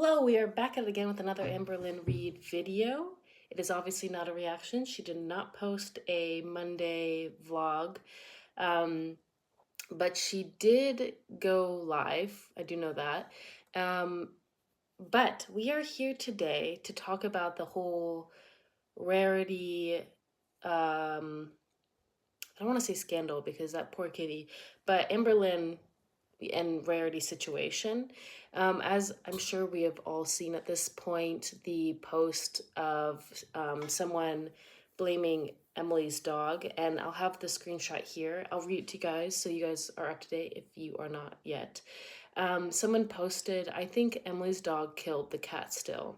Hello, we are back at it again with another Amberlynn Reid video. It is obviously not a reaction. She did not post a Monday vlog, but she did go live. I do know that. But we are here today to talk about the whole Rarity, I don't want to say scandal because that poor kitty, but Amberlynn and Rarity situation. As I'm sure we have all seen at this point, the post of someone blaming Emily's dog, and I'll have the screenshot here. I'll read it to you guys so you guys are up to date if you are not yet. Someone posted, I think Emily's dog killed the cat still.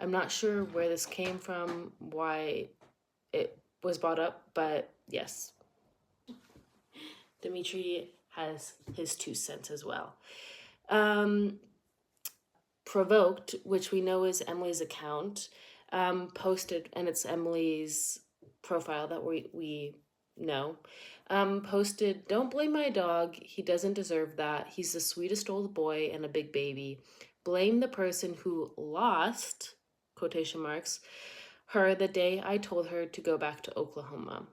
I'm not sure where this came from, why it was brought up, but yes, Dimitri has his 2 cents as well. Provoked, which we know is Emily's account, posted, and it's Emily's profile that we know, posted, "Don't blame my dog. He doesn't deserve that. He's the sweetest old boy and a big baby. Blame the person who lost," quotation marks, "her the day I told her to go back to Oklahoma."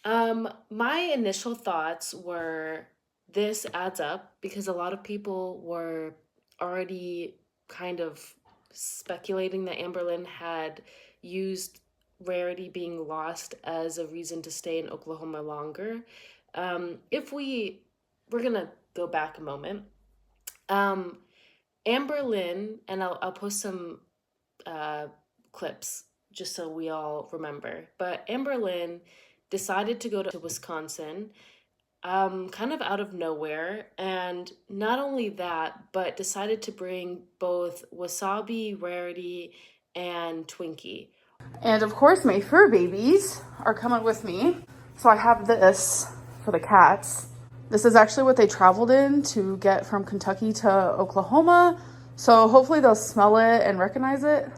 My initial thoughts were this adds up because a lot of people were already kind of speculating that Amberlynn had used Rarity being lost as a reason to stay in Oklahoma longer. If we're gonna go back a moment. Amberlynn, and I'll post some clips just so we all remember, but Amberlynn decided to go to Wisconsin, kind of out of nowhere. And not only that, but decided to bring both Wasabi, Rarity, and Twinkie. And of course, my fur babies are coming with me. So I have this for the cats. This is actually what they traveled in to get from Kentucky to Oklahoma. So hopefully they'll smell it and recognize it.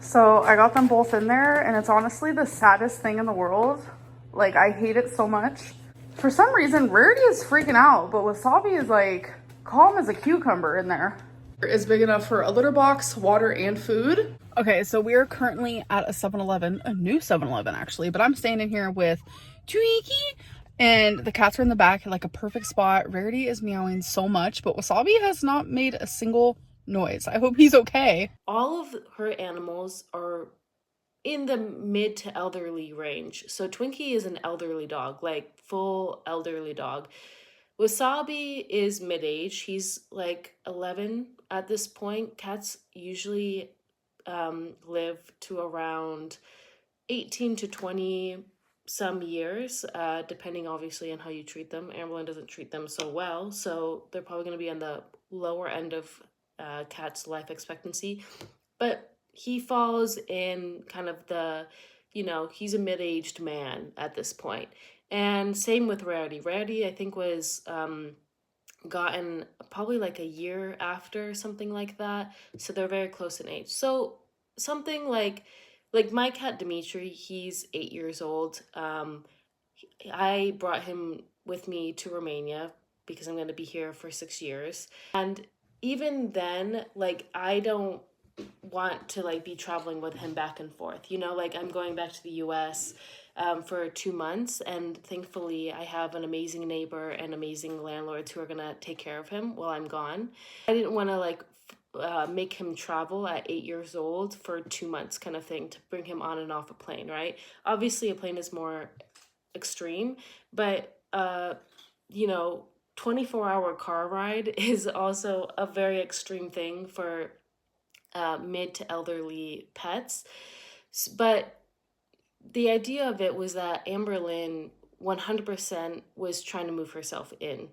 So I got them both in there, and it's honestly the saddest thing in the world. Like, I hate it so much. For some reason, Rarity is freaking out, but Wasabi is like calm as a cucumber in there. Is big enough for a litter box, water, and food. Okay, so we are currently at a 7-Eleven, a new 7-Eleven actually, but I'm standing here with Twinkie, and the cats are in the back, like a perfect spot. Rarity is meowing so much, but Wasabi has not made a single noise. I hope he's okay. All of her animals are in the mid to elderly range. So Twinkie is an elderly dog, like full elderly dog. Wasabi is mid-age. He's like 11 at this point. Cats usually live to around 18 to 20 some years, depending obviously on how you treat them. Amberlynn doesn't treat them so well, so they're probably going to be on the lower end of cat's life expectancy. But he falls in kind of the, he's a mid-aged man at this point. And same with Rarity. Rarity, I think, was gotten probably like a year after, something like that. So they're very close in age. So something like my cat Dimitri, he's 8 years old. I brought him with me to Romania because I'm going to be here for 6 years. And even then, like, I don't want to like be traveling with him back and forth, like I'm going back to the US for 2 months, and thankfully I have an amazing neighbor and amazing landlords who are gonna take care of him while I'm gone. I didn't want to like make him travel at 8 years old for 2 months kind of thing to bring him on and off a plane, right? Obviously a plane is more extreme, but 24-hour car ride is also a very extreme thing for mid to elderly pets. But the idea of it was that Amberlynn 100% was trying to move herself in.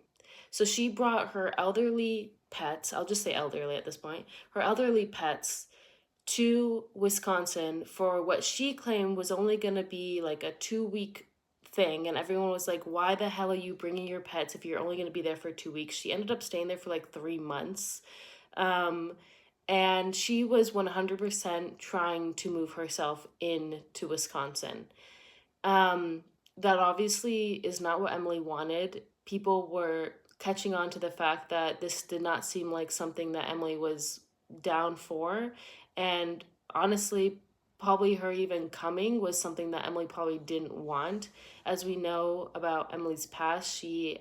So she brought her elderly pets, I'll just say elderly at this point, her elderly pets to Wisconsin for what she claimed was only going to be like a 2-week thing. And everyone was like, why the hell are you bringing your pets if you're only going to be there for 2 weeks? She ended up staying there for like 3 months. And she was 100% trying to move herself into Wisconsin. That obviously is not what Emily wanted. People were catching on to the fact that this did not seem like something that Emily was down for. And honestly, probably her even coming was something that Emily probably didn't want. As we know about Emily's past, she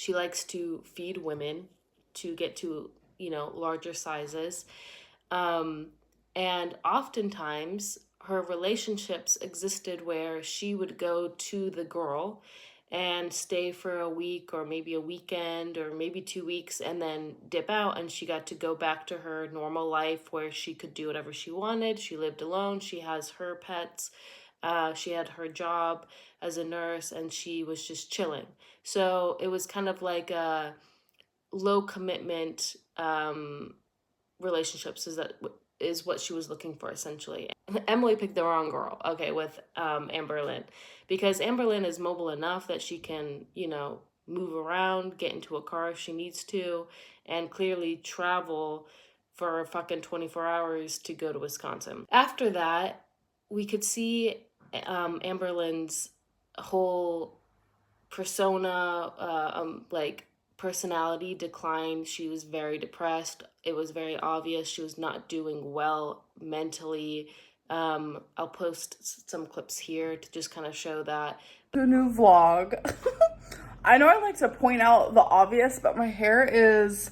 likes to feed women to get to, larger sizes. Um, and oftentimes her relationships existed where she would go to the girl and stay for a week or maybe a weekend or maybe 2 weeks and then dip out, and she got to go back to her normal life where she could do whatever she wanted. She lived alone, she has her pets, she had her job as a nurse, and she was just chilling. So it was kind of like a low commitment relationships is what she was looking for essentially. Emily picked the wrong girl, okay, with Amberlynn, because Amberlynn is mobile enough that she can, move around, get into a car if she needs to, and clearly travel for fucking 24 hours to go to Wisconsin. After that, we could see Amberlynn's whole persona, like personality decline. She was very depressed. It was very obvious she was not doing well mentally. I'll post some clips here to just kind of show that. The new vlog. I know I like to point out the obvious, but my hair is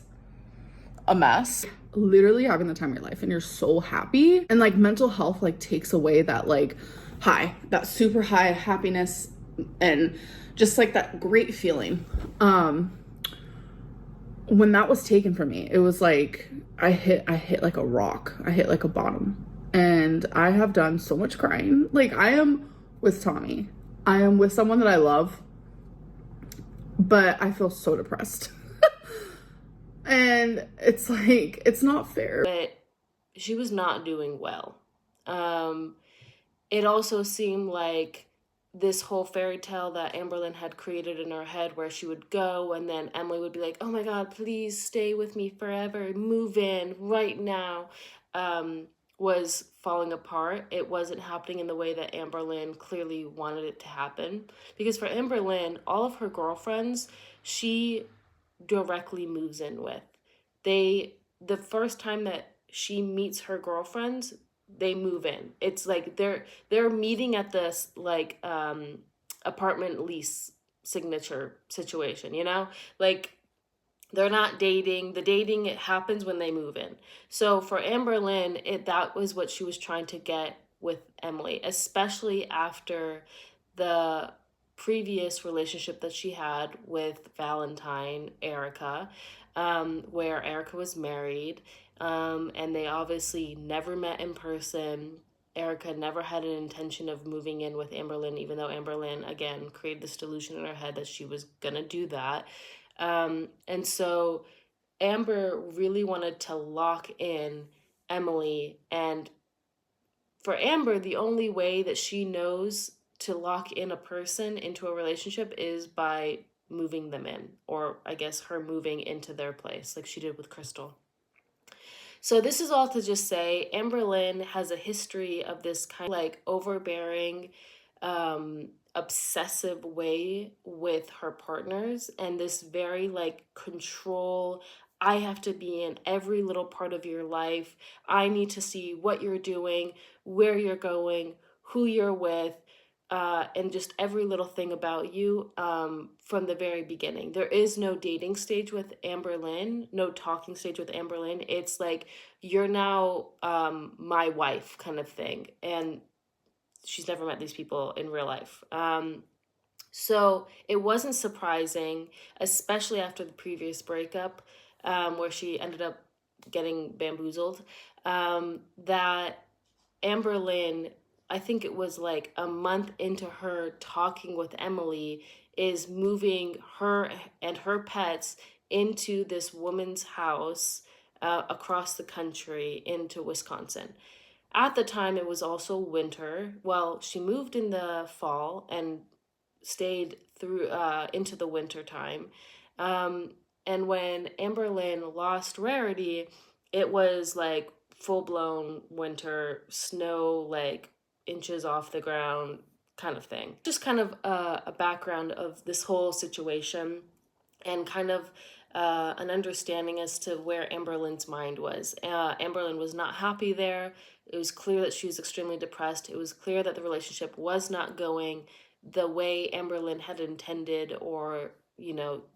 a mess. Literally having the time of your life and you're so happy, and like mental health like takes away that like high, that super high happiness and just like that great feeling. When that was taken from me, it was like I hit like a rock. I hit like a bottom. And I have done so much crying. Like, I am with Tommy. I am with someone that I love, but I feel so depressed. And it's like, it's not fair. But she was not doing well. It also seemed like this whole fairy tale that Amberlynn had created in her head, where she would go and then Emily would be like, oh my God, please stay with me forever, move in right now, was falling apart. It wasn't happening in the way that Amberlynn clearly wanted it to happen. Because for Amberlynn, all of her girlfriends, she directly moves in with. The first time that she meets her girlfriends, they move in. It's like they're meeting at this like apartment lease signature situation, Like, they're not dating. The dating, it happens when they move in. So for Amberlynn, that was what she was trying to get with Emily, especially after the previous relationship that she had with Valentine, Erica, where Erica was married, and they obviously never met in person. Erica never had an intention of moving in with Amberlynn, even though Amberlynn, again, created this delusion in her head that she was going to do that. And so Amber really wanted to lock in Emily. And for Amber, the only way that she knows to lock in a person into a relationship is by moving them in, or I guess her moving into their place, like she did with Crystal. So this is all to just say Amberlynn has a history of this kind of like overbearing, obsessive way with her partners, and this very like control. I have to be in every little part of your life. I need to see what you're doing, where you're going, who you're with, and just every little thing about you, from the very beginning. There is no dating stage with Amberlynn, no talking stage with Amberlynn. It's like, you're now my wife kind of thing. And she's never met these people in real life. So it wasn't surprising, especially after the previous breakup, where she ended up getting bamboozled, that Amberlynn, I think it was like a month into her talking with Emily, is moving her and her pets into this woman's house across the country into Wisconsin. At the time, it was also winter. Well, she moved in the fall and stayed through into the winter time. And when Amberlynn lost Rarity, it was like full blown winter, snow like inches off the ground kind of thing. Just kind of a background of this whole situation, and kind of an understanding as to where Amberlynn's mind was. Amberlynn was not happy there. It was clear that she was extremely depressed. It was clear that the relationship was not going the way Amberlynn had intended or,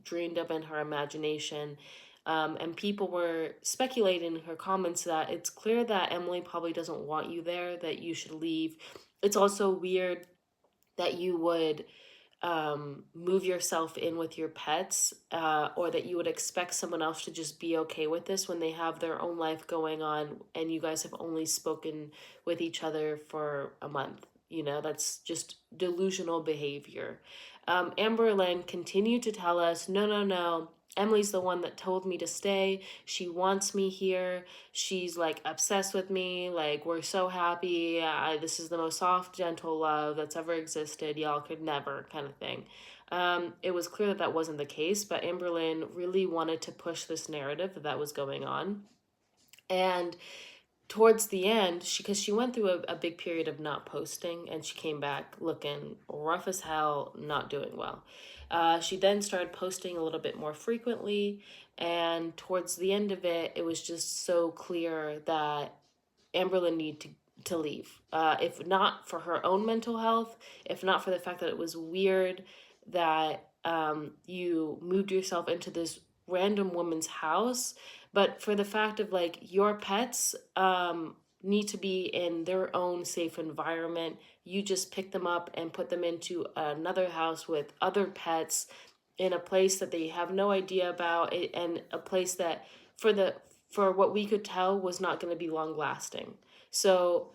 dreamed of in her imagination. And people were speculating in her comments that it's clear that Emily probably doesn't want you there, that you should leave. It's also weird that you would move yourself in with your pets, or that you would expect someone else to just be okay with this when they have their own life going on and you guys have only spoken with each other for a month. That's just delusional behavior. Amberlynn continued to tell us, no, no, no. Emily's the one that told me to stay. She wants me here. She's like obsessed with me. Like, we're so happy. This is the most soft, gentle love that's ever existed. Y'all could never, kind of thing. It was clear that that wasn't the case, but Amberlynn really wanted to push this narrative that was going on. And towards the end, because she went through a big period of not posting, and she came back looking rough as hell, not doing well. She then started posting a little bit more frequently, and towards the end of it, it was just so clear that Amberlynn needed to leave. If not for her own mental health, if not for the fact that it was weird that you moved yourself into this random woman's house, but for the fact of like your pets need to be in their own safe environment. You just pick them up and put them into another house with other pets in a place that they have no idea about, and a place that for what we could tell was not going to be long lasting. So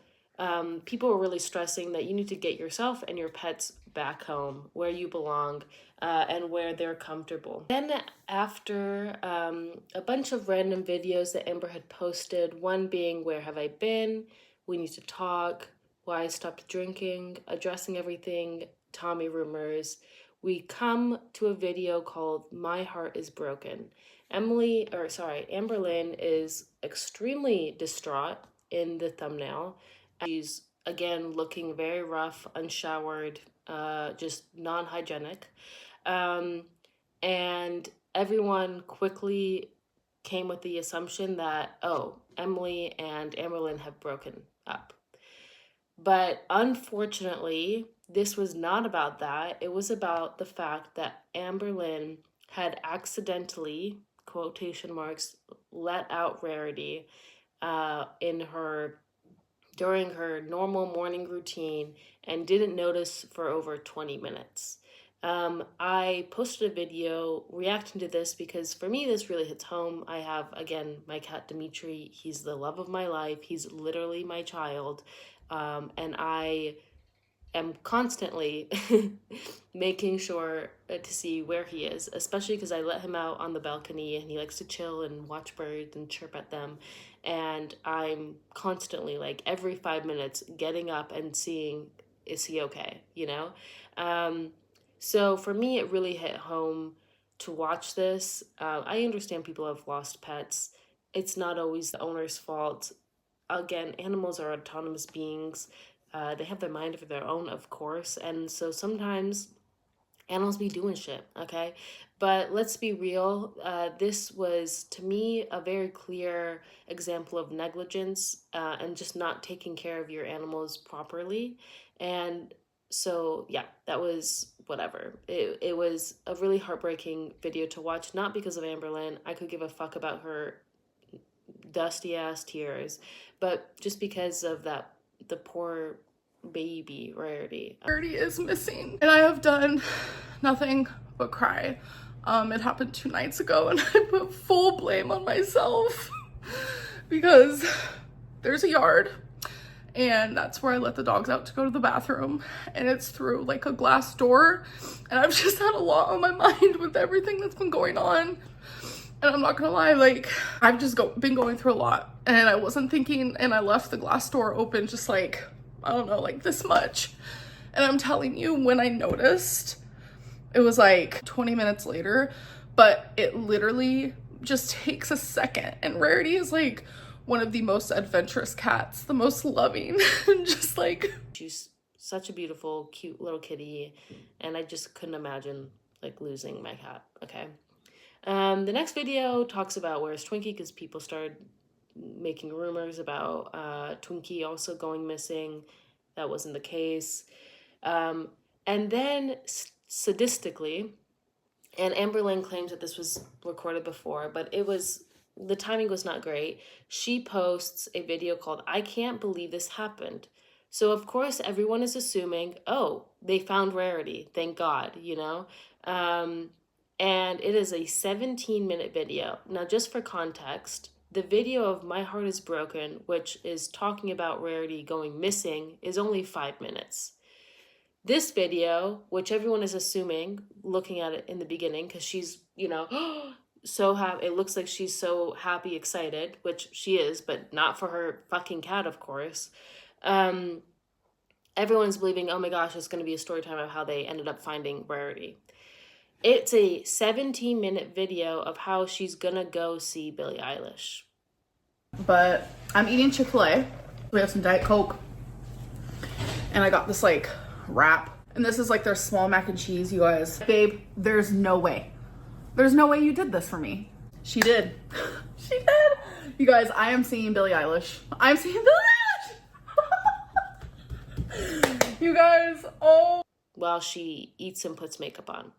people were really stressing that you need to get yourself and your pets back home where you belong, and where they're comfortable. Then after a bunch of random videos that Amber had posted, one being "Where have I been?", "We need to talk", "Why I stopped drinking", "Addressing everything", "Tommy rumors", we come to a video called "My Heart is Broken". Amberlynn is extremely distraught in the thumbnail. She's again looking very rough, unshowered, just non-hygienic. And everyone quickly came with the assumption that, oh, Emily and Amberlynn have broken up. But unfortunately, this was not about that. It was about the fact that Amberlynn had accidentally, quotation marks, let out Rarity during her normal morning routine, and didn't notice for over 20 minutes. I posted a video reacting to this because for me, this really hits home. I have, again, my cat Dimitri. He's the love of my life. He's literally my child. And I am constantly making sure to see where he is, especially because I let him out on the balcony and he likes to chill and watch birds and chirp at them. And I'm constantly, like, every 5 minutes getting up and seeing, is he okay, So for me, it really hit home to watch this. I understand people have lost pets. It's not always the owner's fault. Again, animals are autonomous beings. They have their mind of their own, of course. And so sometimes animals be doing shit, okay? But let's be real. This was, to me, a very clear example of negligence, and just not taking care of your animals properly. And so, yeah, that was whatever. It was a really heartbreaking video to watch, not because of Amberlynn. I could give a fuck about her dusty ass tears, but just because of the poor baby Rarity. Rarity is missing, and I have done nothing but cry. It happened 2 nights ago, and I put full blame on myself because there's a yard, and that's where I let the dogs out to go to the bathroom, and it's through like a glass door, and I've just had a lot on my mind with everything that's been going on. And I'm not gonna lie, like, I've just been going through a lot, and I wasn't thinking, and I left the glass door open just like, I don't know, like this much. And I'm telling you, when I noticed, it was like 20 minutes later, but it literally just takes a second. And Rarity is like one of the most adventurous cats, the most loving, and just like, she's such a beautiful, cute little kitty, and I just couldn't imagine like losing my cat, okay? The next video talks about where's Twinkie, because people started making rumors about Twinkie also going missing. That wasn't the case. Um, and then sadistically, and Amberlynn claims that this was recorded before, but the timing was not great. She posts a video called "I Can't Believe This Happened." So of course everyone is assuming, oh, they found Rarity, thank God, you know? Um, and it is a 17-minute video. Now, just for context, the video of My Heart Is Broken, which is talking about Rarity going missing, is only 5 minutes. This video, which everyone is assuming, looking at it in the beginning, because she's, so happy. It looks like she's so happy, excited, which she is, but not for her fucking cat, of course. Everyone's believing, oh my gosh, it's going to be a story time of how they ended up finding Rarity. It's a 17-minute video of how she's going to go see Billie Eilish. But I'm eating Chick-fil-A. We have some Diet Coke. And I got this like wrap. And this is like their small mac and cheese, you guys. Babe, there's no way. There's no way you did this for me. She did. She did. You guys, I am seeing Billie Eilish. I'm seeing Billie Eilish. You guys, oh. While she eats and puts makeup on.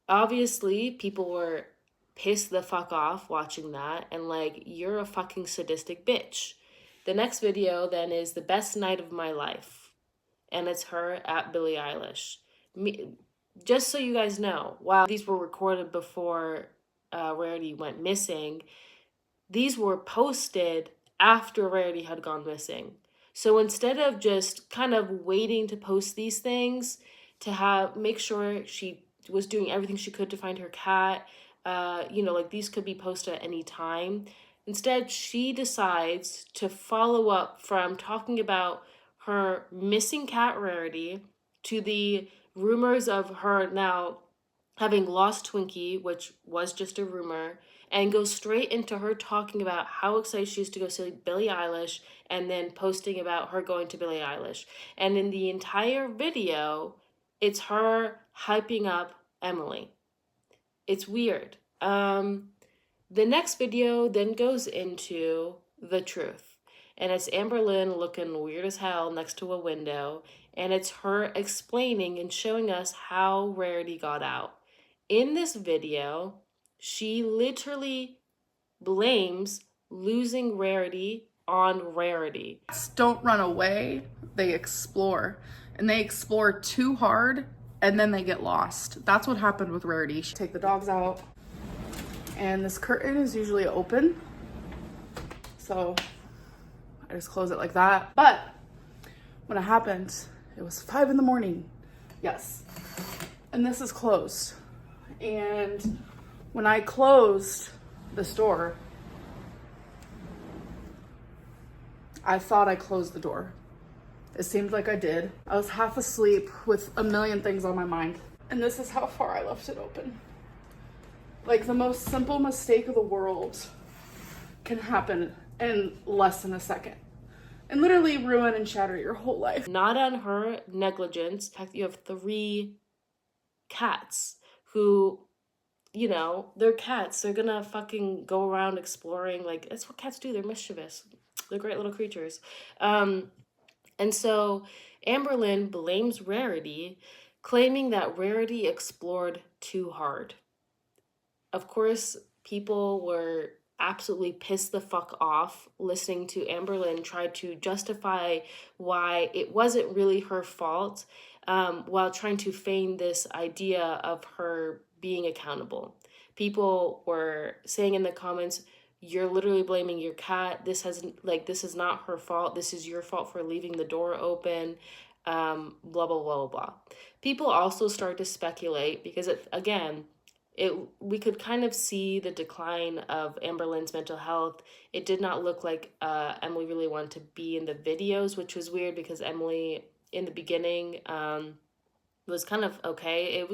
Obviously, people were pissed the fuck off watching that and like, you're a fucking sadistic bitch. The next video then is the best night of my life. And it's her at Billie Eilish. Just so you guys know, while these were recorded before Rarity went missing, these were posted after Rarity had gone missing. So instead of just kind of waiting to post these things, to make sure she was doing everything she could to find her cat, like these could be posted at any time. Instead, she decides to follow up from talking about her missing cat Rarity to the rumors of her now having lost Twinkie, which was just a rumor, and go straight into her talking about how excited she is to go see Billie Eilish, and then posting about her going to Billie Eilish. And in the entire video, it's her hyping up Emily. It's weird. The next video then goes into the truth. And it's Amberlynn looking weird as hell next to a window. And it's her explaining and showing us how Rarity got out. In this video, she literally blames losing Rarity on Rarity. Don't run away, they explore. And they explore too hard, and then they get lost. That's what happened with Rarity. She take the dogs out, and this curtain is usually open. So I just close it like that. But when it happened, it was 5 a.m. Yes. And this is closed. And when I closed this door, I thought I closed the door. It seemed like I did. I was half asleep with a million things on my mind. And this is how far I left it open. Like, the most simple mistake of the world can happen in less than a second and literally ruin and shatter your whole life. Not on her negligence. In fact, you have 3 cats who, they're cats. They're gonna fucking go around exploring. Like, that's what cats do. They're mischievous. They're great little creatures. And so Amberlynn blames Rarity, claiming that Rarity explored too hard. Of course, people were absolutely pissed the fuck off listening to Amberlynn try to justify why it wasn't really her fault, while trying to feign this idea of her being accountable. People were saying in the comments, you're literally blaming your cat. This is not her fault. This is your fault for leaving the door open. Blah, blah, blah, blah, blah. People also start to speculate because, we could kind of see the decline of Amberlynn's mental health. It did not look like Emily really wanted to be in the videos, which was weird because Emily, in the beginning, was kind of okay.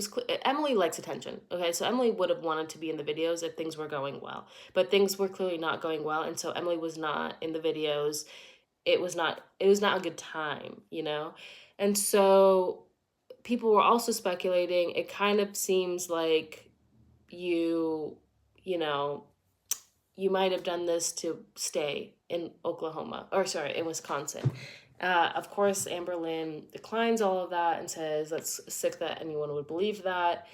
Emily likes attention. Okay, so Emily would have wanted to be in the videos if things were going well, but things were clearly not going well, and so Emily was not in the videos. It was not a good time, and so people were also speculating. It kind of seems like you, you know, you might have done this to stay in in Wisconsin. Of course, Amberlynn declines all of that and says that's sick that anyone would believe that.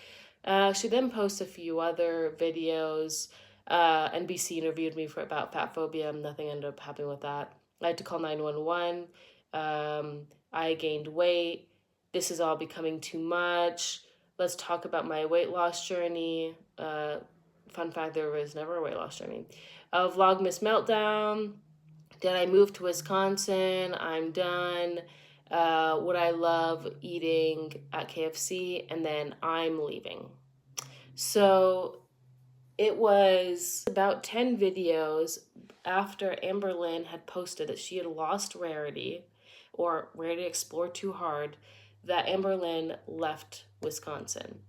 She then posts a few other videos. NBC interviewed me for about fat phobia. Nothing ended up happening with that. I had to call 911. I gained weight. This is all becoming too much. Let's talk about my weight loss journey. Fun fact, there was never a weight loss journey. Vlogmas meltdown. Did I move to Wisconsin? I'm done. Would I love eating at KFC? And then I'm leaving. So it was about 10 videos after Amberlynn had posted that she had lost Rarity, or Rarity explored too hard, that Amberlynn left Wisconsin.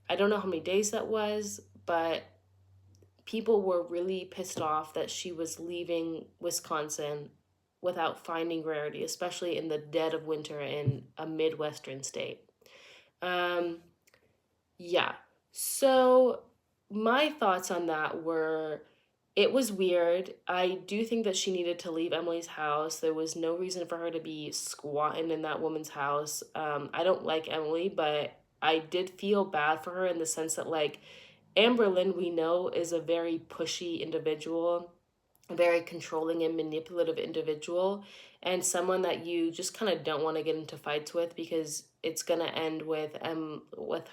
I don't know how many days that was, but people were really pissed off that she was leaving Wisconsin without finding Rarity, especially in the dead of winter in a Midwestern state. Yeah. So my thoughts on that were it was weird. I do think that she needed to leave Emily's house. There was no reason for her to be squatting in that woman's house. I don't like Emily, but I did feel bad for her in the sense that, like, Amberlynn, we know, is a very pushy individual, a very controlling and manipulative individual, and someone that you just kind of don't want to get into fights with because it's gonna end with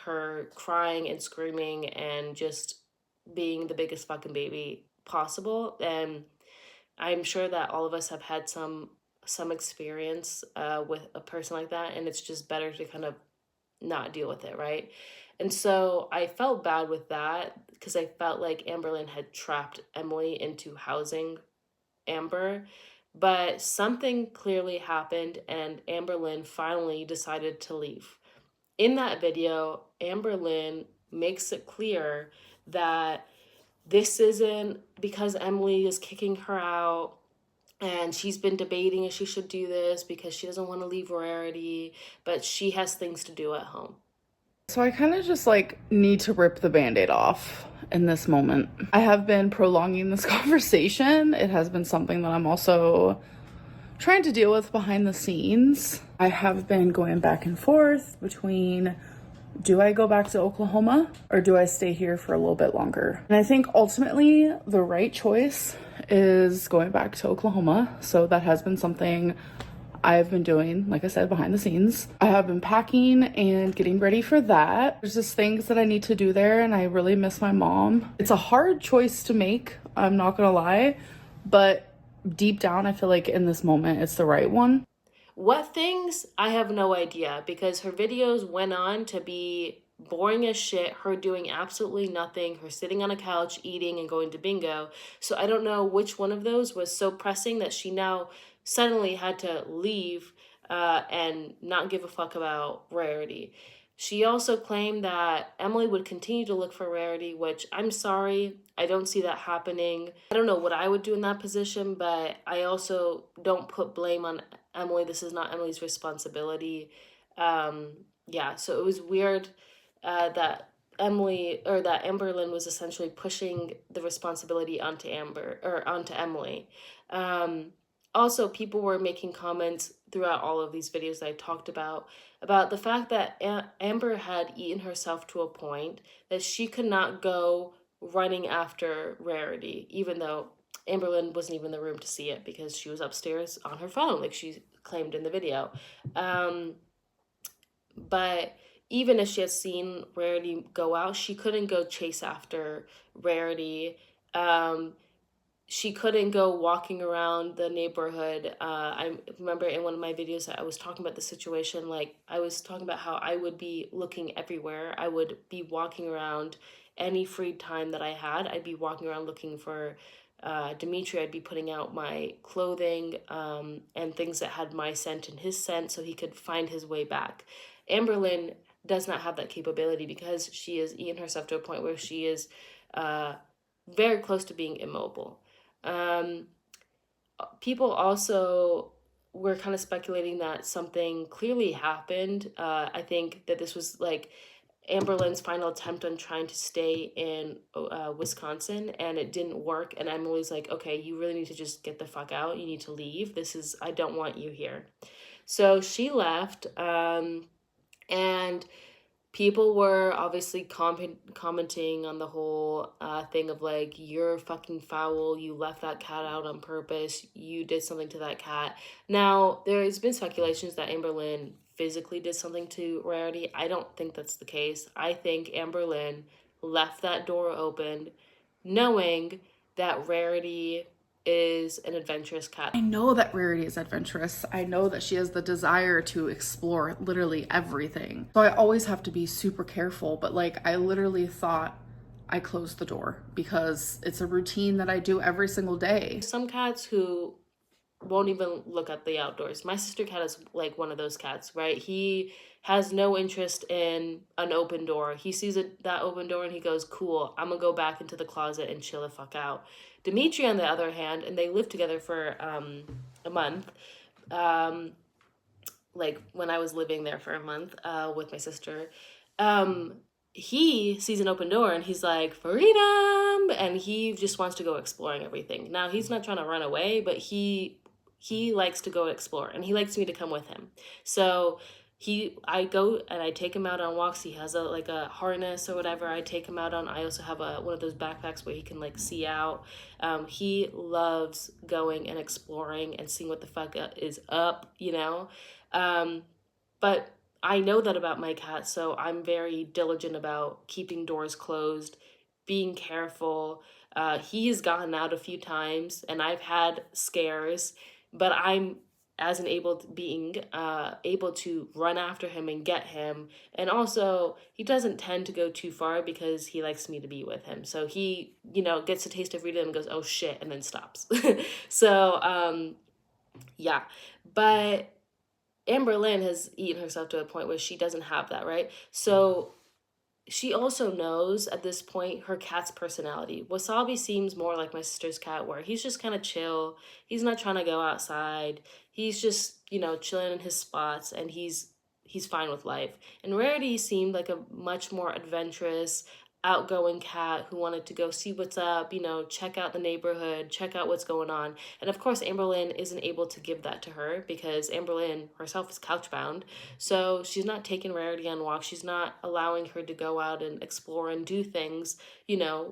her crying and screaming and just being the biggest fucking baby possible. And I'm sure that all of us have had some experience with a person like that, and it's just better to kind of not deal with it, right? And so I felt bad with that because I felt like Amberlynn had trapped Emily into housing Amber. But something clearly happened, and Amberlynn finally decided to leave. In that video, Amberlynn makes it clear that this isn't because Emily is kicking her out and she's been debating if she should do this because she doesn't want to leave Rarity, but she has things to do at home. So I kind of just like need to rip the band-aid off in this moment. I have been prolonging this conversation. It has been something that I'm also trying to deal with behind the scenes. I have been going back and forth between, do I go back to Oklahoma or do I stay here for a little bit longer? And I think ultimately the right choice is going back to Oklahoma. So that has been something I've been doing, like I said, behind the scenes. I have been packing and getting ready for that. There's just things that I need to do there, and I really miss my mom. It's a hard choice to make, I'm not gonna lie, but deep down, I feel like in this moment, it's the right one. What things? I have no idea because her videos went on to be boring as shit, her doing absolutely nothing, her sitting on a couch, eating and going to bingo. So I don't know which one of those was so pressing that she now suddenly had to leave and not give a fuck about Rarity. She also claimed that Emily would continue to look for Rarity, which I'm sorry, I don't see that happening. I don't know what I would do in that position, but I also don't put blame on Emily. This is not Emily's responsibility. Yeah, so it was weird that Amberlynn was essentially pushing the responsibility onto Emily. Um, Also, people were making comments throughout all of these videos that I talked about the fact that Amber had eaten herself to a point that she could not go running after Rarity, even though Amberlynn wasn't even in the room to see it because she was upstairs on her phone, like she claimed in the video. Um, but even if she had seen Rarity go out, she couldn't go chase after Rarity. Um, she couldn't go walking around the neighborhood. I remember in one of my videos that I was talking about the situation, like I was talking about how I would be looking everywhere. I would be walking around any free time that I had. I'd be walking around looking for Dimitri. I'd be putting out my clothing and things that had my scent and his scent so he could find his way back. Amberlynn does not have that capability because she has eaten herself to a point where she is very close to being immobile. Um, People also were kind of speculating that something clearly happened. I think that this was like Amberlynn's final attempt on trying to stay in Wisconsin, and it didn't work. And Emily's like, okay, you really need to just get the fuck out. You need to leave. I don't want you here. So she left, and people were obviously commenting on the whole thing of like, you're fucking foul, you left that cat out on purpose, you did something to that cat. Now, there's been speculations that Amberlynn physically did something to Rarity. I don't think that's the case. I think Amberlynn left that door open knowing that Rarity is an adventurous cat. I know that Rarity is adventurous. I know that she has the desire to explore literally everything. So I always have to be super careful. But like, I literally thought I closed the door because it's a routine that I do every single day. Some cats who won't even look at the outdoors. My sister cat is like one of those cats, right? He has no interest in an open door. He sees that open door and he goes, cool, I'm gonna go back into the closet and chill the fuck out. Dimitri, on the other hand, and they lived together for a month, like when I was living there for a month with my sister, he sees an open door and he's like, freedom, and he just wants to go exploring everything. Now, he's not trying to run away, but he likes to go explore, and he likes me to come with him. So I go and I take him out on walks. He has a harness or whatever. I take him out on. I also have one of those backpacks where he can like see out. He loves going and exploring and seeing what the fuck is up, you know. But I know that about my cat, so I'm very diligent about keeping doors closed, being careful. He has gotten out a few times, and I've had scares, but I'm as an being able to run after him and get him. And also, he doesn't tend to go too far because he likes me to be with him. So he, gets a taste of freedom and goes, oh shit, and then stops. So, yeah. But Amberlynn has eaten herself to a point where she doesn't have that, right? So she also knows at this point her cat's personality. Wasabi seems more like my sister's cat, where he's just kind of chill. He's not trying to go outside. He's just, chilling in his spots, and he's fine with life. And Rarity seemed like a much more adventurous, outgoing cat who wanted to go see what's up, check out the neighborhood, check out what's going on. And of course, Amberlynn isn't able to give that to her because Amberlynn herself is couchbound. So she's not taking Rarity on walks. She's not allowing her to go out and explore and do things,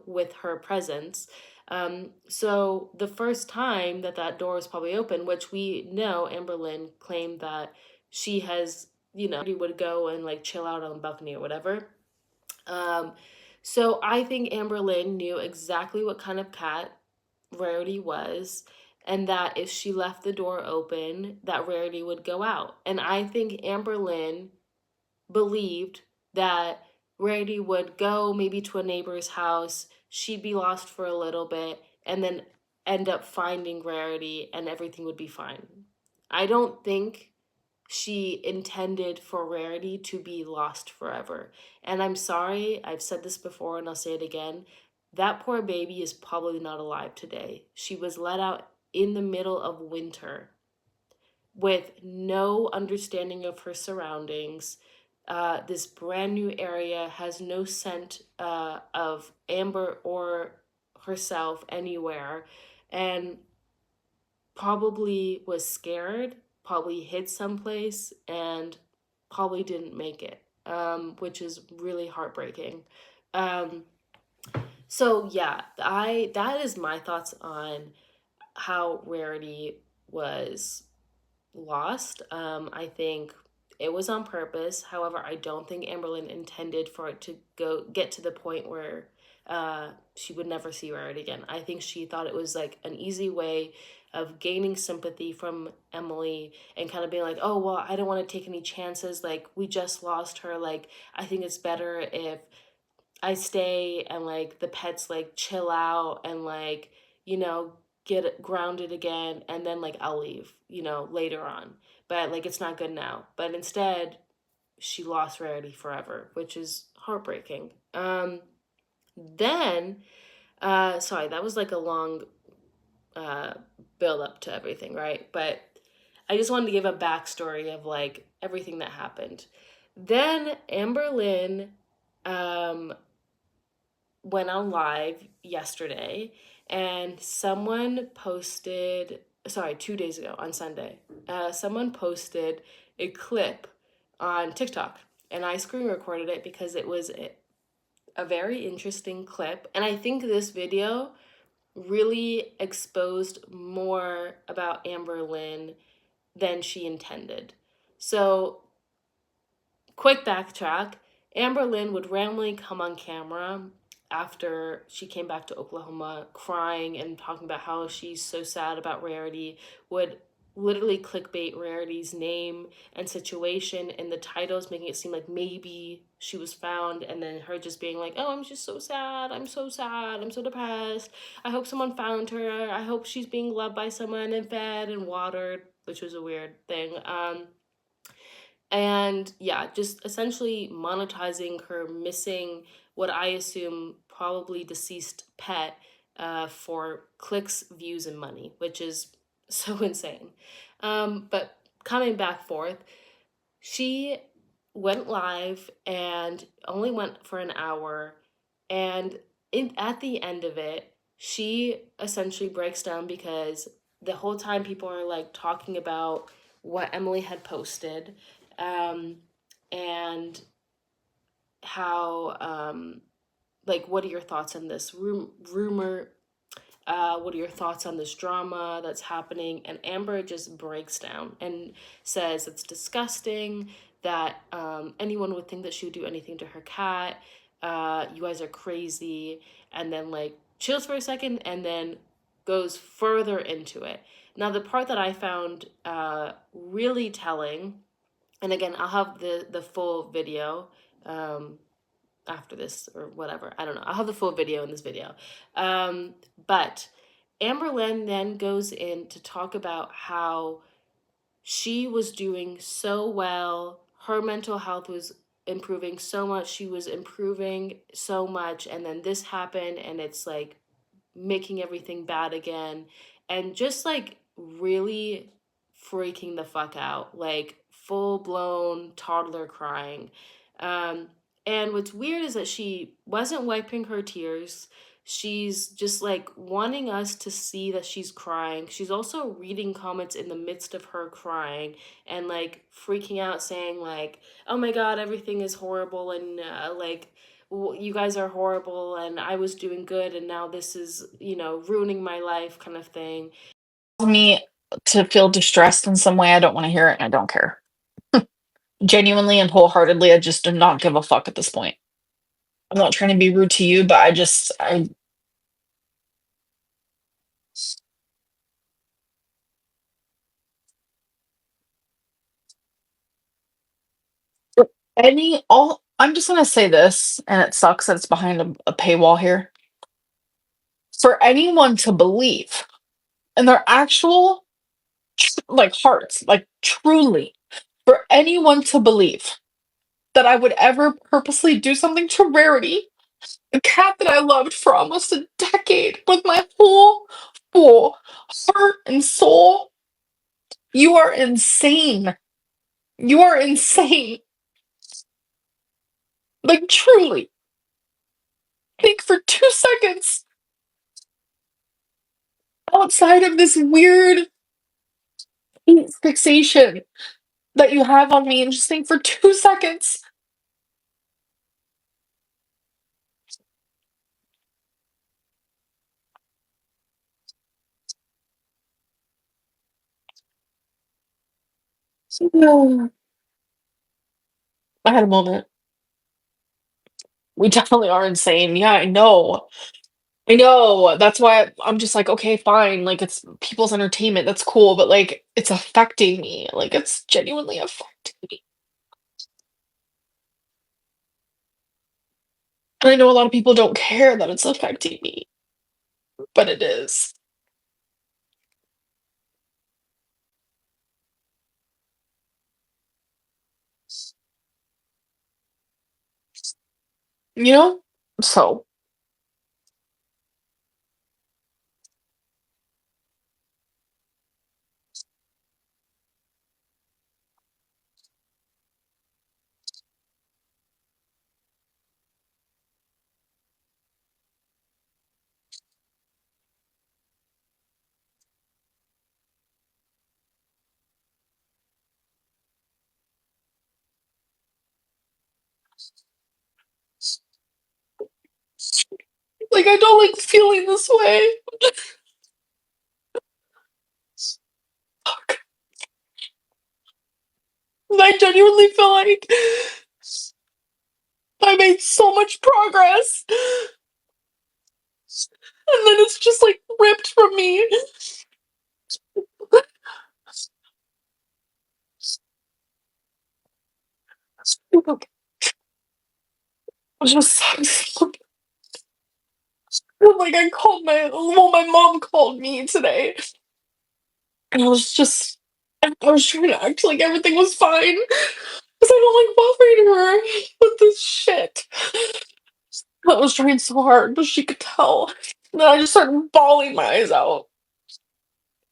with her presence. So the first time that door is probably open, which we know Amberlynn claimed that she has, would go and like chill out on the balcony or whatever. So I think Amberlynn knew exactly what kind of cat Rarity was, and that if she left the door open, that Rarity would go out. And I think Amberlynn believed that Rarity would go maybe to a neighbor's house, she'd be lost for a little bit, and then end up finding Rarity and everything would be fine. I don't think she intended for Rarity to be lost forever. And I'm sorry, I've said this before and I'll say it again. That poor baby is probably not alive today. She was let out in the middle of winter with no understanding of her surroundings. This brand new area has no scent of Amber or herself anywhere, and probably was scared, probably hid someplace, and probably didn't make it, which is really heartbreaking. So yeah, that is my thoughts on how Rarity was lost. I think it was on purpose. However, I don't think Amberlynn intended for it to get to the point where she would never see Rarity again. I think she thought it was like an easy way of gaining sympathy from Emily and kind of being like, oh, well, I don't want to take any chances. Like, we just lost her. Like, I think it's better if I stay and like the pets like chill out and like, get grounded again, and then like I'll leave, later on. But like it's not good now. But instead, she lost Rarity forever, which is heartbreaking. Then sorry, that was like a long build up to everything, right? But I just wanted to give a backstory of like everything that happened. Then Amberlynn um, went on live yesterday, and someone posted, sorry, 2 days ago on Sunday, someone posted a clip on TikTok, and I screen recorded it because it was a very interesting clip. And I think this video really exposed more about Amberlynn than she intended. So, quick backtrack, Amberlynn would randomly come on camera after she came back to Oklahoma crying and talking about how she's so sad about Rarity, would literally clickbait Rarity's name and situation in the titles, making it seem like maybe she was found, and then her just being like, oh, I'm just so sad, I'm so sad, I'm so depressed, I hope someone found her, I hope she's being loved by someone and fed and watered, which was a weird thing. And yeah, just essentially monetizing her missing, what I assume probably deceased pet, for clicks, views, and money, which is so insane. But coming back forth, she went live and only went for an hour. And at the end of it, she essentially breaks down because the whole time people are like talking about what Emily had posted, um, and how, like, what are your thoughts on this rumor? What are your thoughts on this drama that's happening? And Amber just breaks down and says it's disgusting that anyone would think that she would do anything to her cat. You guys are crazy. And then, like, chills for a second and then goes further into it. Now, the part that I found really telling, and again, I'll have the full video after this or whatever. I don't know. I'll have the full video in this video. But Amberlynn then goes in to talk about how she was doing so well. Her mental health was improving so much. She was improving so much. And then this happened, and it's like making everything bad again. And just like really freaking the fuck out. Like full blown toddler crying. Um, and what's weird is that she wasn't wiping her tears. She's just like wanting us to see that she's crying. She's also reading comments in the midst of her crying and like freaking out, saying like, "Oh my God, everything is horrible," and like, you guys are horrible, and I was doing good, and now this is, ruining my life, kind of thing. Me to feel distressed in some way, I don't want to hear it and I don't care. Genuinely and wholeheartedly, I just do not give a fuck at this point. I'm not trying to be rude to you, but I any all I'm just gonna say this, and it sucks that it's behind a paywall here. For anyone to believe in their actual like hearts, like truly, for anyone to believe that I would ever purposely do something to Rarity, a cat that I loved for almost a decade with my whole full heart and soul, you are insane. You are insane. Like truly. Think for 2 seconds outside of this weird fixation that you have on me and just think for 2 seconds. I had a moment. We definitely are insane. Yeah, I know. I know. That's why I'm just like, okay, fine. Like, it's people's entertainment. That's cool. But, like, it's affecting me. Like, it's genuinely affecting me. And I know a lot of people don't care that it's affecting me, but it is. You know? So, Like, I don't like feeling this way. And I genuinely feel like I made so much progress. And then it's just like ripped from me. It just sucks. Like, I called my mom called me today. And I was trying to act like everything was fine. Because I don't like bothering her with this shit. I was trying so hard, but she could tell. And then I just started bawling my eyes out.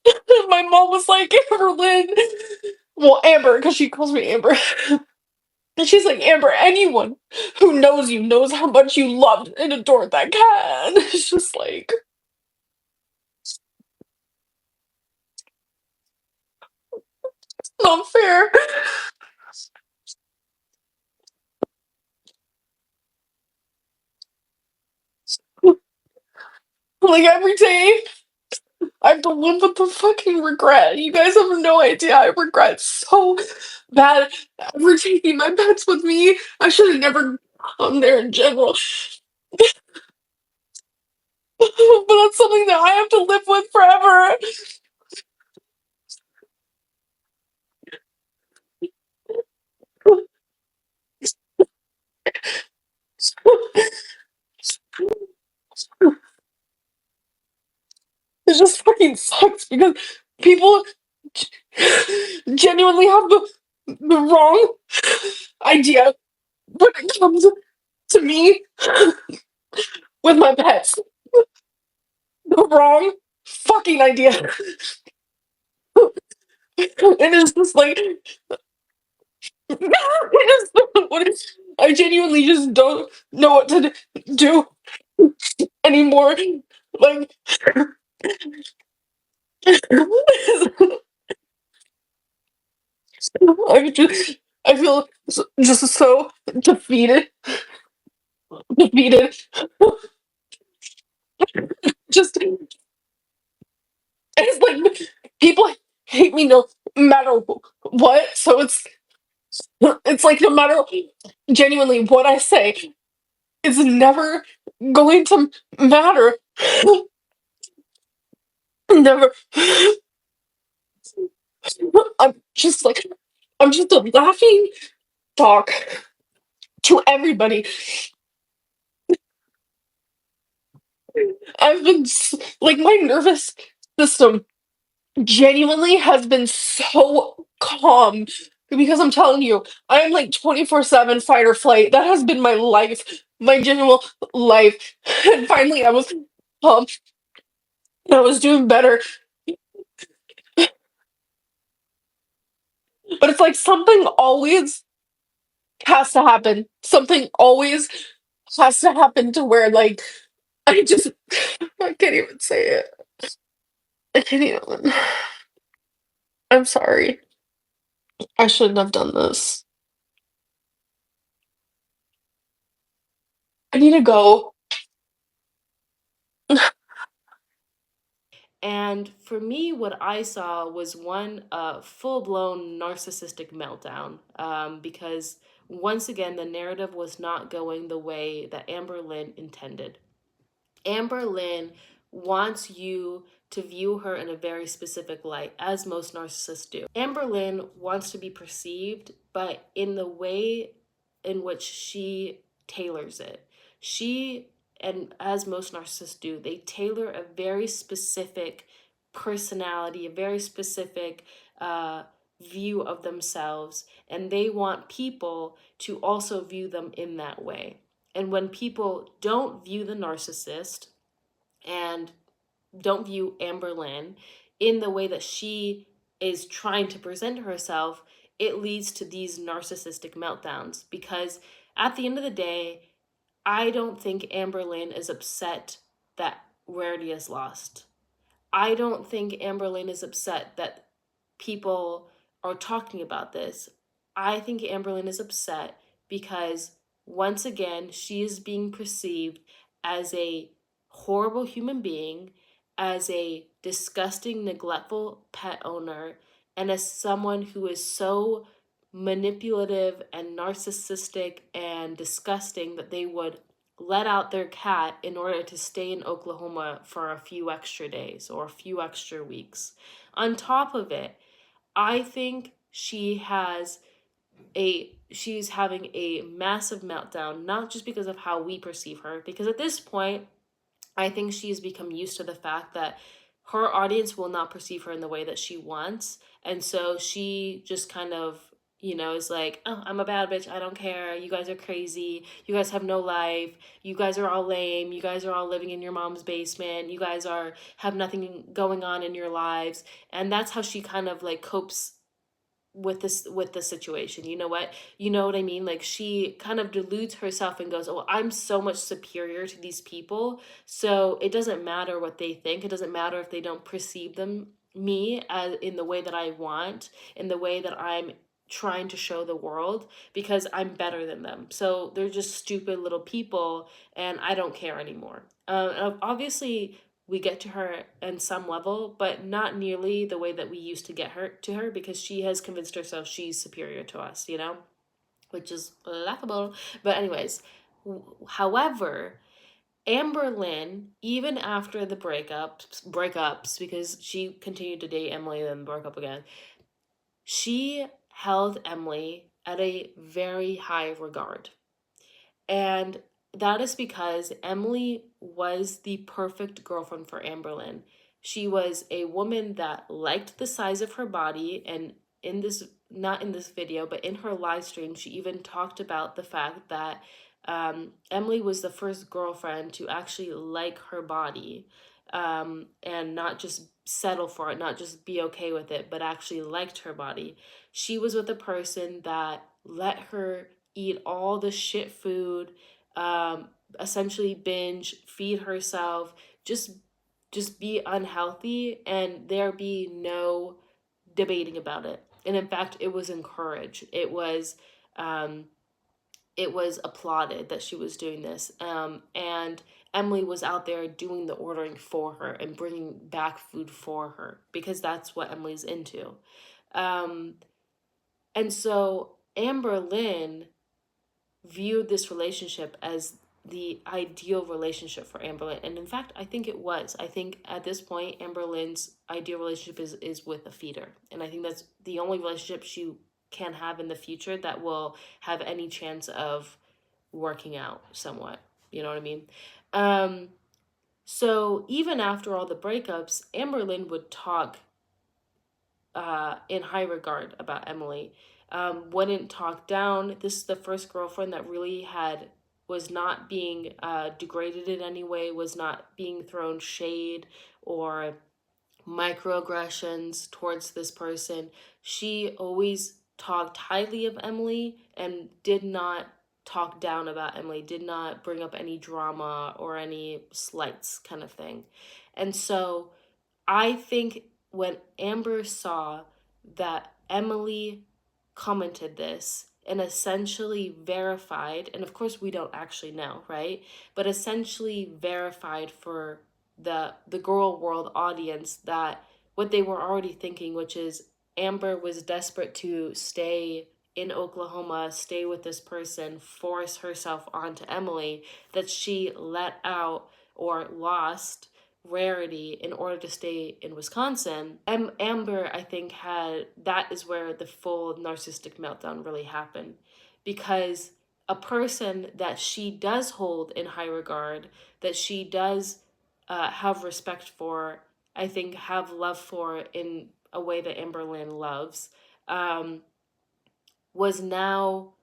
And my mom was like, Amberlynn. Well, Amber, because she calls me Amber. And she's like, Amber, anyone who knows you knows how much you loved and adored that cat. And it's just like, not fair. Like, every day, I have to live with the fucking regret. You guys have no idea. I regret so bad ever taking my pets with me. I should have never come there in general. But that's something that I have to live with forever. It just fucking sucks because people genuinely have the wrong idea when it comes to me with my pets. The wrong fucking idea. It is just like it is what I genuinely just don't know what to do anymore. Like I feel just so defeated. Defeated. Just it's like people hate me no matter what. So it's like no matter genuinely what I say, it's never going to matter. Never. I'm just like I'm just a laughing stock to everybody. I've been like my nervous system genuinely has been so calm because I'm telling you, I'm like 24/7 fight or flight. That has been my life, my genuine life. And finally, I was calm. I was doing better. But it's like something always has to happen. Something always has to happen to where, like, I just, I can't even say it. I can't even. I'm sorry. I shouldn't have done this. I need to go. And for me, what I saw was one full blown narcissistic meltdown, because once again, the narrative was not going the way that Amberlynn intended. Amberlynn wants you to view her in a very specific light, as most narcissists do. Amberlynn wants to be perceived, but in the way in which she tailors it. She, and as most narcissists do, they tailor a very specific personality, a very specific view of themselves, and they want people to also view them in that way. And when people don't view the narcissist and don't view Amberlynn in the way that she is trying to present herself, it leads to these narcissistic meltdowns. Because at the end of the day, I don't think Amberlynn is upset that Rarity is lost. I don't think Amberlynn is upset that people are talking about this. I think Amberlynn is upset because once again, she is being perceived as a horrible human being, as a disgusting, neglectful pet owner, and as someone who is so manipulative and narcissistic and disgusting that they would let out their cat in order to stay in Oklahoma for a few extra days or a few extra weeks. On top of it, I think she's having a massive meltdown, not just because of how we perceive her, because at this point, I think she's become used to the fact that her audience will not perceive her in the way that she wants. And so she just kind of, is like, oh, I'm a bad bitch. I don't care. You guys are crazy. You guys have no life. You guys are all lame. You guys are all living in your mom's basement. You guys have nothing going on in your lives. And that's how she kind of like copes with the situation. You know what I mean? Like, she kind of deludes herself and goes, oh, I'm so much superior to these people, so it doesn't matter what they think. It doesn't matter if they don't perceive me as in the way that I want, in the way that I'm trying to show the world, because I'm better than them. So they're just stupid little people and I don't care anymore. Obviously we get to her in some level, but not nearly the way that we used to get her to her, because she has convinced herself she's superior to us, which is laughable. But anyways, however, Amberlynn, even after the breakups, because she continued to date Emily and then broke up again, she held Emily at a very high regard. And that is because Emily was the perfect girlfriend for Amberlynn. She was a woman that liked the size of her body, and in this, not in this video, but in her live stream, she even talked about the fact that Emily was the first girlfriend to actually like her body, and not just settle for it, not just be okay with it, but actually liked her body. She was with a person that let her eat all the shit food, essentially binge, feed herself, just be unhealthy, and there be no debating about it. And in fact, it was encouraged. Um, it was applauded that she was doing this. And Emily was out there doing the ordering for her and bringing back food for her, because that's what Emily's into. Um, and so Amberlynn viewed this relationship as the ideal relationship for Amberlynn. And in fact, I think it was. I think at this point, Amberlynn's ideal relationship is with a feeder. And I think that's the only relationship she can have in the future that will have any chance of working out somewhat. You know what I mean? So even after all the breakups, Amberlynn would talk in high regard about Emily. Wouldn't talk down. This is the first girlfriend that really was not being degraded in any way, was not being thrown shade or microaggressions towards this person. She always talked highly of Emily and did not talk down about Emily, did not bring up any drama or any slights kind of thing. And so I think when Amber saw that Emily commented this and essentially verified, and of course we don't actually know, right? But essentially verified for the girl world audience that what they were already thinking, which is Amber was desperate to stay in Oklahoma, stay with this person, force herself onto Emily, that she let out or lost Rarity in order to stay in Wisconsin. Amber, I think, that is where the full narcissistic meltdown really happened, because a person that she does hold in high regard, that she does have respect for, I think have love for in a way that Amberlynn loves, was now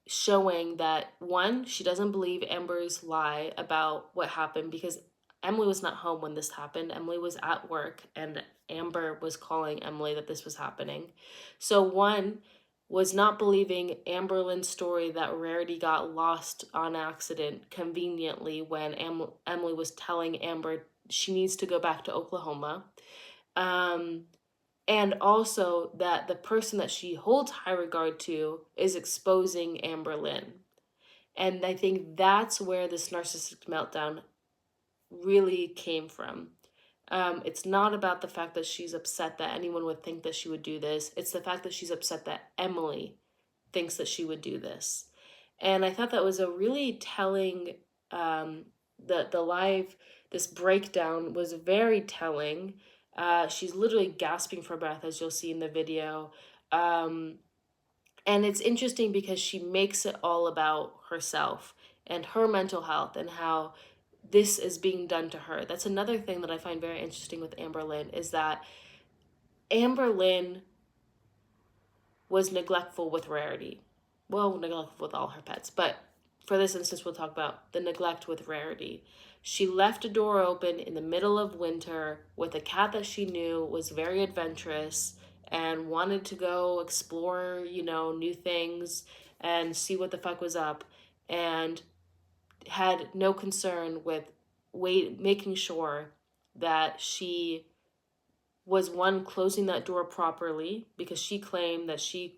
showing that, one, she doesn't believe Amber's lie about what happened, because Emily was not home when this happened. Emily was at work and Amber was calling Emily that this was happening. So one was not believing Amberlynn's story that Rarity got lost on accident conveniently when Emily was telling Amber she needs to go back to Oklahoma. And also that the person that she holds high regard to is exposing Amberlynn. And I think that's where this narcissistic meltdown really came from. It's not about the fact that she's upset that anyone would think that she would do this. It's the fact that she's upset that Emily thinks that she would do this. And I thought that was a really telling, the live, this breakdown was very telling. She's literally gasping for breath, as you'll see in the video. Um, and it's interesting because she makes it all about herself and her mental health and how this is being done to her. That's another thing that I find very interesting with Amberlynn, is that Amberlynn was neglectful with Rarity. Well, neglectful with all her pets, but for this instance, we'll talk about the neglect with Rarity. She left a door open in the middle of winter with a cat that she knew was very adventurous and wanted to go explore, new things and see what the fuck was up, and had no concern with making sure that she was, one, closing that door properly, because she claimed that she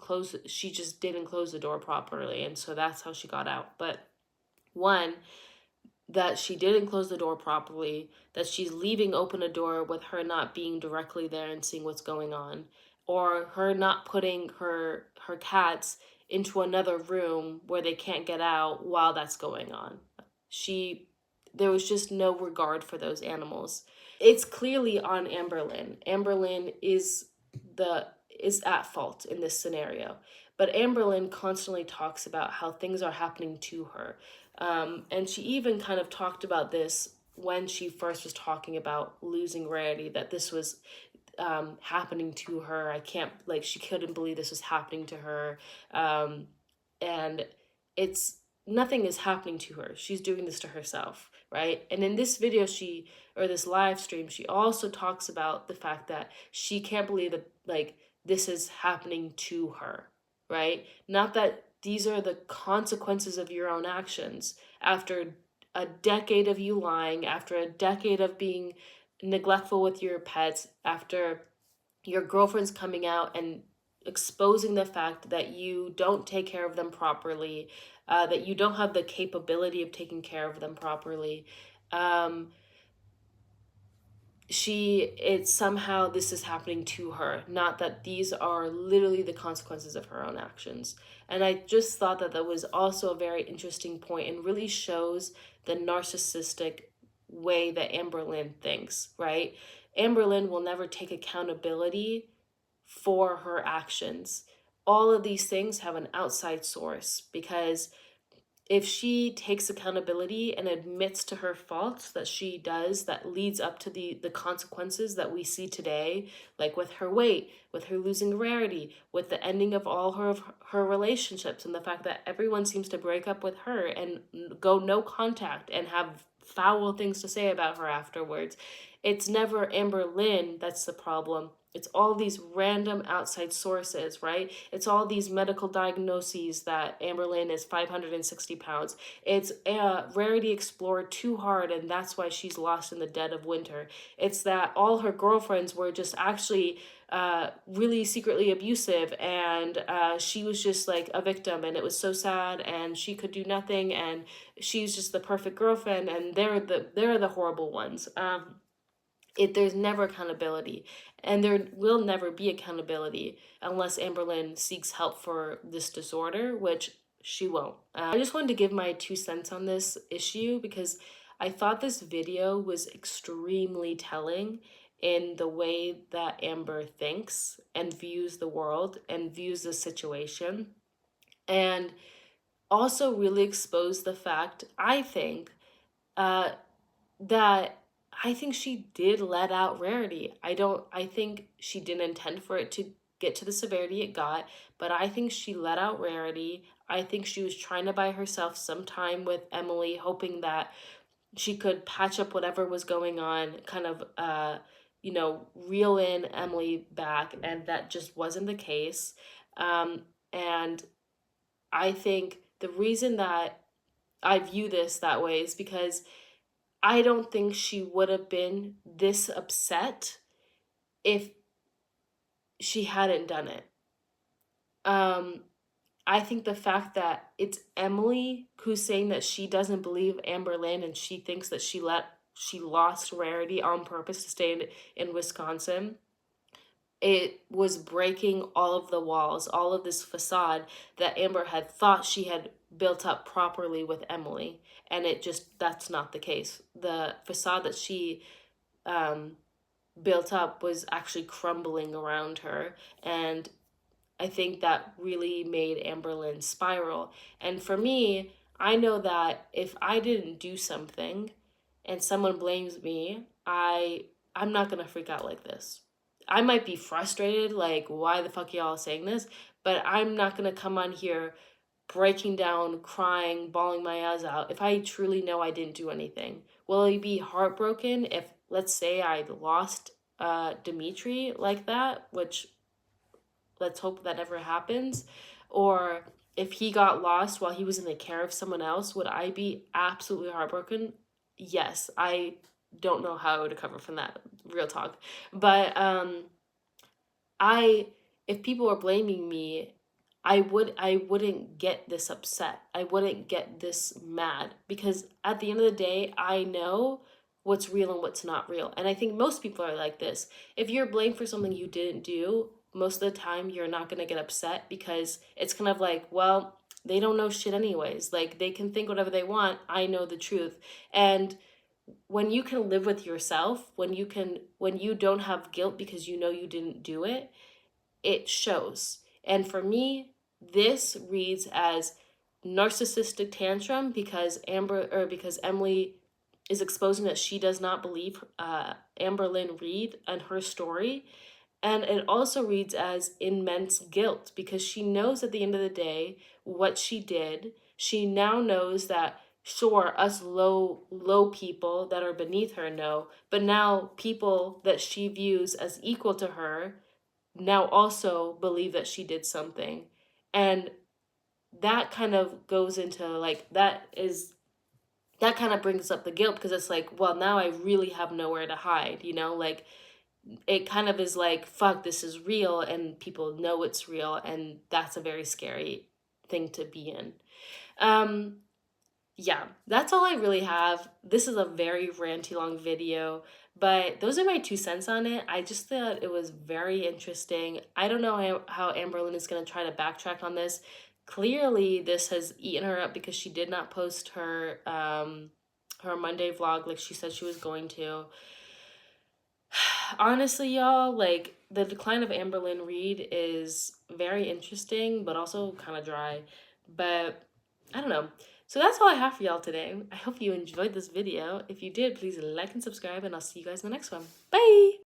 just didn't close the door properly, and so that's how she got out. But one, that she didn't close the door properly, that she's leaving open a door with her not being directly there and seeing what's going on, or her not putting her cats into another room where they can't get out while that's going on. There was just no regard for those animals. It's clearly on Amberlynn. Amberlynn is at fault in this scenario. But Amberlynn constantly talks about how things are happening to her. And she even kind of talked about this when she first was talking about losing Rarity, that this was happening to her. She couldn't believe this was happening to her. And nothing is happening to her. She's doing this to herself, right? And in this video, this live stream, she also talks about the fact that she can't believe that, this is happening to her, right? Not that these are the consequences of your own actions. After a decade of you lying, after a decade of being neglectful with your pets, after your girlfriend's coming out and exposing the fact that you don't take care of them properly, that you don't have the capability of taking care of them properly, it's somehow this is happening to her, not that these are literally the consequences of her own actions. And I just thought that that was also a very interesting point and really shows the narcissistic way that Amberlynn thinks, right? Amberlynn will never take accountability for her actions. All of these things have an outside source, because if she takes accountability and admits to her faults that she does, that leads up to the consequences that we see today, like with her weight, with her losing Rarity, with the ending of all her relationships, and the fact that everyone seems to break up with her and go no contact and have foul things to say about her afterwards. It's never Amberlynn that's the problem. It's all these random outside sources, right? It's all these medical diagnoses that Amberlynn is 560 pounds. It's Rarity explored too hard, and that's why she's lost in the dead of winter. It's that all her girlfriends were just actually really secretly abusive, and she was just like a victim, and it was so sad, and she could do nothing, and she's just the perfect girlfriend, and they're the horrible ones. There's never accountability, and there will never be accountability unless Amberlynn seeks help for this disorder, which she won't. I just wanted to give my 2 cents on this issue because I thought this video was extremely telling in the way that Amber thinks and views the world and views the situation, and also really exposed the fact, I think, that I think she did let out Rarity. I think she didn't intend for it to get to the severity it got, but I think she let out Rarity. I think she was trying to buy herself some time with Emily, hoping that she could patch up whatever was going on, kind of, reel in Emily back, and that just wasn't the case. And I think the reason that I view this that way is because I don't think she would have been this upset if she hadn't done it. I think the fact that it's Emily who's saying that she doesn't believe Amberlynn and she thinks that she let she lost Rarity on purpose to stay in Wisconsin, it was breaking all of the walls, all of this facade that Amber had thought she had built up properly with Emily. And it just, that's not the case. The facade that she um, built up was actually crumbling around her. And I think that really made Amberlynn spiral. And for me, I know that if I didn't do something and someone blames me, I'm not gonna freak out like this. I might be frustrated, like, why the fuck y'all saying this? But I'm not gonna come on here breaking down, crying, bawling my eyes out if I truly know I didn't do anything. Will I be heartbroken if, let's say, I lost Dimitri like that, which let's hope that never happens? Or if he got lost while he was in the care of someone else, would I be absolutely heartbroken? Yes, I don't know how I would recover from that, real talk. But I if people were blaming me, I wouldn't get this upset. I wouldn't get this mad because at the end of the day, I know what's real and what's not real. And I think most people are like this. If you're blamed for something you didn't do, most of the time you're not going to get upset because it's kind of like, well, they don't know shit anyways. Like they can think whatever they want. I know the truth. And when you can live with yourself, when you don't have guilt because you know you didn't do it, it shows. And for me, this reads as narcissistic tantrum because because Emily is exposing that she does not believe Amberlynn Reed and her story. And it also reads as immense guilt because she knows at the end of the day what she did. She now knows that sure, us low people that are beneath her know, but now people that she views as equal to her now also believe that she did something. And that kind of goes into like that kind of brings up the guilt because it's like, well, now I really have nowhere to hide, you know? Like it kind of is like, fuck, this is real and people know it's real, and that's a very scary thing to be in. Um yeah, that's all I really have. This is a very ranty long video, but those are my 2 cents on it. I just thought it was very interesting. I don't know how Amberlynn is going to try to backtrack on this. Clearly, this has eaten her up because she did not post her Monday vlog like she said she was going to. Honestly, y'all, like the decline of Amberlynn Reed is very interesting, but also kind of dry. But I don't know. So that's all I have for y'all today. I hope you enjoyed this video. If you did, please like and subscribe, and I'll see you guys in the next one. Bye!